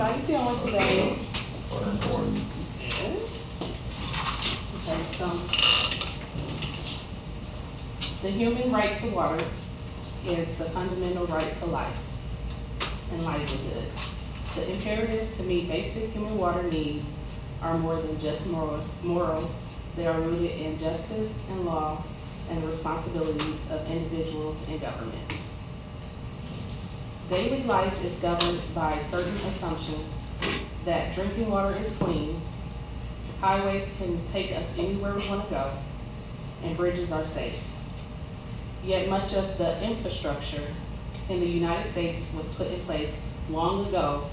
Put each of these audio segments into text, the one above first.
How you doing today? Fine for you. Good. Okay, so the human right to water is the fundamental right to life and livelihood. The imperatives to meet basic human water needs are more than just moral. They are rooted in justice and law and the responsibilities of individuals and governments. Daily life is governed by certain assumptions that drinking water is clean, highways can take us anywhere we want to go, and bridges are safe. Yet much of the infrastructure in the United States was put in place long ago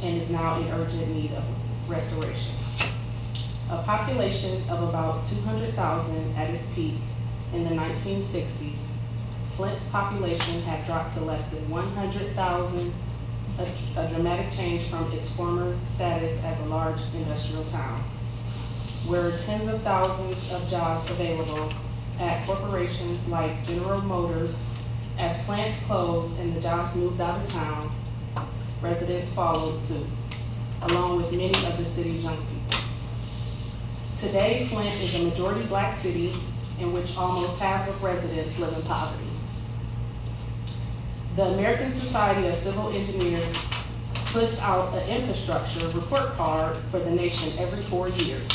and is now in urgent need of restoration. A population of about 200,000 at its peak in the 1960s, Flint's population had dropped to less than 100,000, a dramatic change from its former status as a large industrial town. Where tens of thousands of jobs available at corporations like General Motors. As plants closed and the jobs moved out of town, residents followed suit, along with many of the city's young people. Today, Flint is a majority black city in which almost half of residents live in poverty. The American Society of Civil Engineers puts out an infrastructure report card for the nation every 4 years.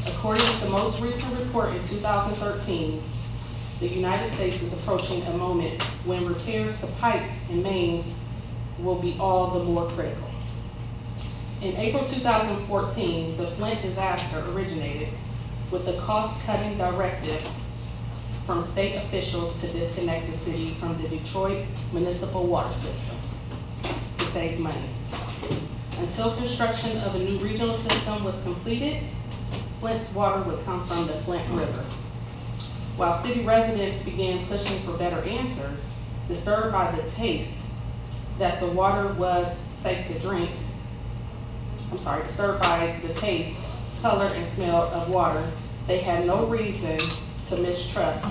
According to the most recent report in 2013, the United States is approaching a moment when repairs to pipes and mains will be all the more critical. In April 2014, the Flint disaster originated with the cost-cutting directive from state officials to disconnect the city from the Detroit municipal water system to save money. Until construction of a new regional system was completed, Flint's water would come from the Flint River. While city residents began pushing for better answers, disturbed by the taste that the water was safe to drink, disturbed by the taste, color, and smell of water, they had no reason to mistrust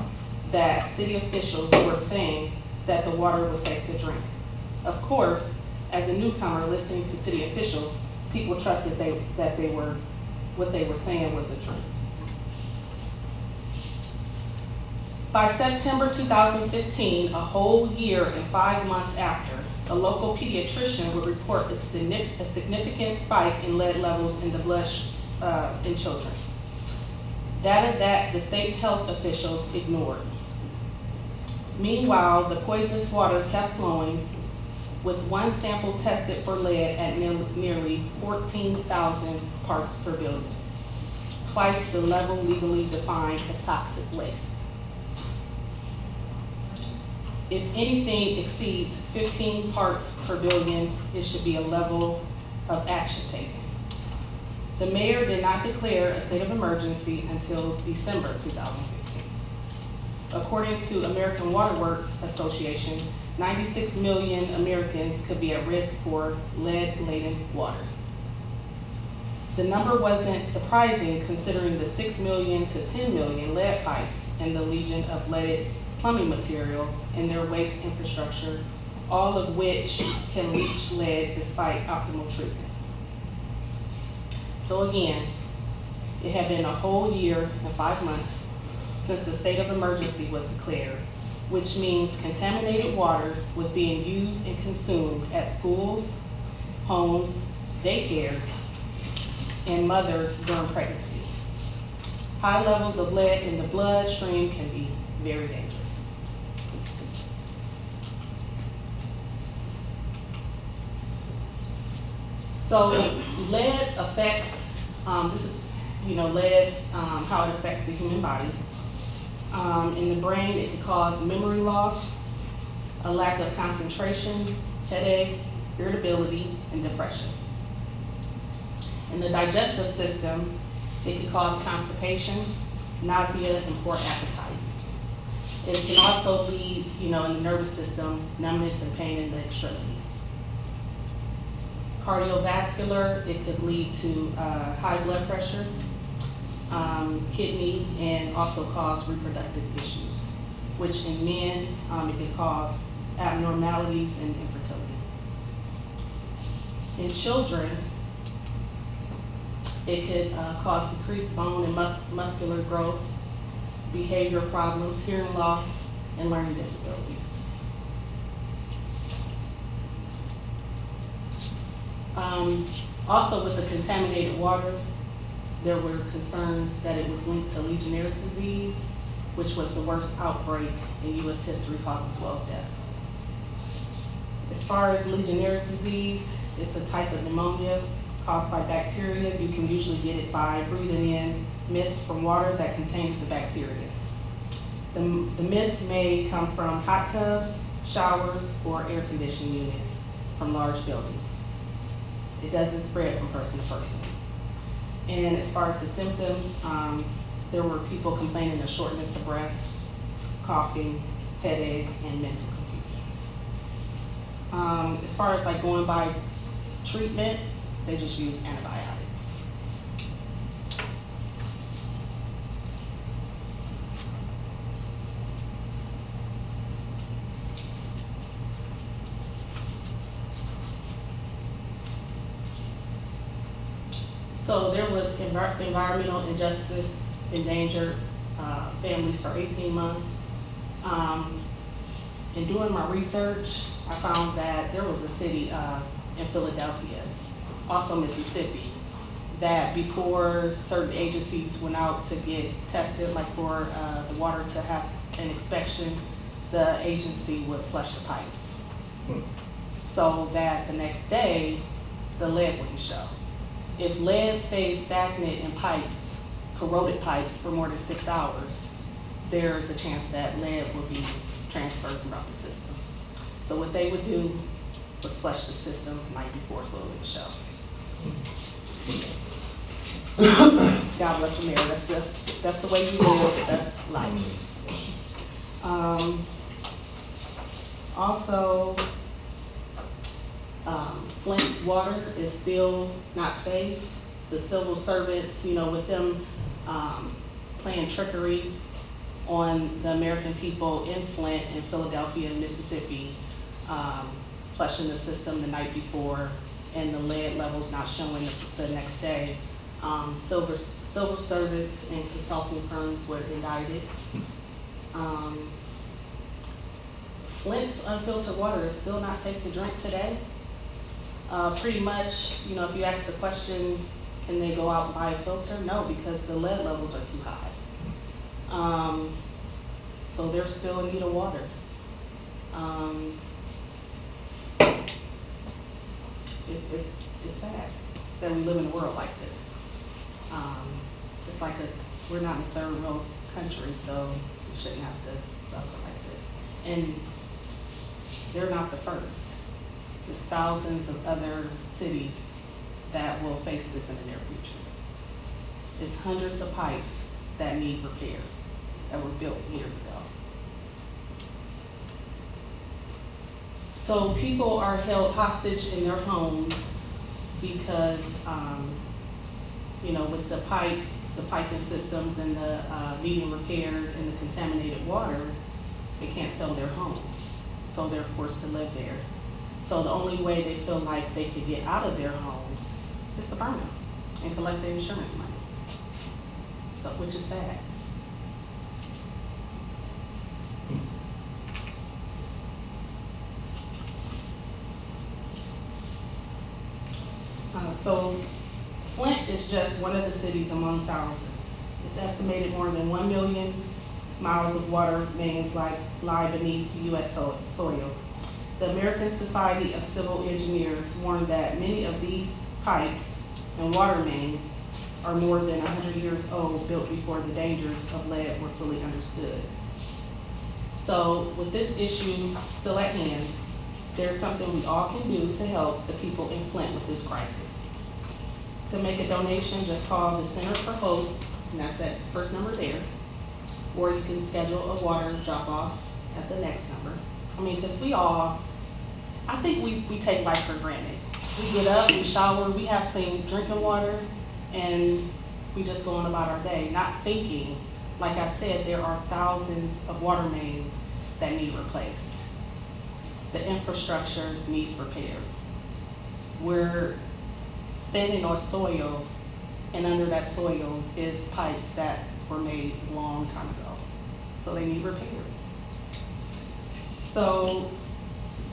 that city officials were saying that the water was safe to drink. Of course, as a newcomer listening to city officials, people trusted what they were saying was the truth. By September 2015, a whole year and 5 months after, a local pediatrician would report a significant spike in lead levels in the blood in children. Data that the state's health officials ignored. Meanwhile, the poisonous water kept flowing, with one sample tested for lead at nearly 14,000 parts per billion, twice the level legally defined as toxic waste. If anything exceeds 15 parts per billion, it should be a level of action taken. The mayor did not declare a state of emergency until December 2015. According to American Water Works Association, 96 million Americans could be at risk for lead-laden water. The number wasn't surprising considering the 6 million to 10 million lead pipes and the legion of leaded plumbing material in their waste infrastructure, all of which can leach lead despite optimal treatment. So again, it had been a whole year and 5 months since the state of emergency was declared, which means contaminated water was being used and consumed at schools, homes, daycares, and mothers during pregnancy. High levels of lead in the bloodstream can be very dangerous. So lead affects, this is, lead, how it affects the human body. In the brain, it can cause memory loss, a lack of concentration, headaches, irritability, and depression. In the digestive system, it can cause constipation, nausea, and poor appetite. It can also lead, in the nervous system, numbness and pain in the extremities. Cardiovascular, it could lead to high blood pressure, kidney, and also cause reproductive issues, which in men, it can cause abnormalities and infertility. In children, it could cause decreased bone and muscular growth, behavior problems, hearing loss, and learning disabilities. Also, with the contaminated water, there were concerns that it was linked to Legionnaire's disease, which was the worst outbreak in U.S. history, causing 12 deaths. As far as Legionnaire's disease, it's a type of pneumonia caused by bacteria. You can usually get it by breathing in mist from water that contains the bacteria. The mist may come from hot tubs, showers, or air conditioning units from large buildings. It doesn't spread from person to person. And as far as the symptoms, there were people complaining of shortness of breath, coughing, headache, and mental confusion. As far as like going by treatment, they just use antibiotics. So there was environmental injustice, endangered families for 18 months. In doing my research, I found that there was a city in Philadelphia, also Mississippi, that before certain agencies went out to get tested, like for the water to have an inspection, the agency would flush the pipes. So that the next day, the lead wouldn't show. If lead stays stagnant in pipes, corroded pipes, for more than 6 hours, there's a chance that lead will be transferred throughout the system. So what they would do was flush the system the night before so it wouldn't show. God bless America. That's the way you live. That's life. Also, Flint's water is still not safe. The civil servants, with them playing trickery on the American people in Flint and Philadelphia and Mississippi, flushing the system the night before, and the lead levels not showing the next day. Civil servants and consulting firms were indicted. Flint's unfiltered water is still not safe to drink today. Pretty much, if you ask the question, can they go out and buy a filter? No, because the lead levels are too high. So they're still in need of water. It's sad that we live in a world like this. It's like we're not in a third world country, so we shouldn't have to suffer like this. And they're not the first. There's thousands of other cities that will face this in the near future. It's hundreds of pipes that need repair, that were built years ago. So people are held hostage in their homes because, with the piping systems and the needing repair and the contaminated water, they can't sell their homes. So they're forced to live there. So the only way they feel like they could get out of their homes is to burn them and collect their insurance money. So, which is sad. So Flint is just one of the cities among thousands. It's estimated more than 1 million miles of water mains lie beneath U.S. soil. The American Society of Civil Engineers warned that many of these pipes and water mains are more than 100 years old, built before the dangers of lead were fully understood. So with this issue still at hand, there's something we all can do to help the people in Flint with this crisis. To make a donation, just call the Center for Hope, and that's that first number there, or you can schedule a water drop-off at the next number. Because I think we take life for granted. We get up, we shower, we have clean drinking water, and we just go on about our day, not thinking, like I said, there are thousands of water mains that need replaced. The infrastructure needs repair. We're standing on soil, and under that soil is pipes that were made a long time ago. So they need repaired. So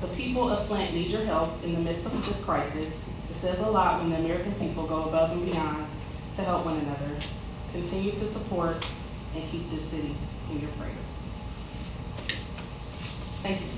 the people of Flint need your help in the midst of this crisis. It says a lot when the American people go above and beyond to help one another. Continue to support and keep this city in your prayers. Thank you.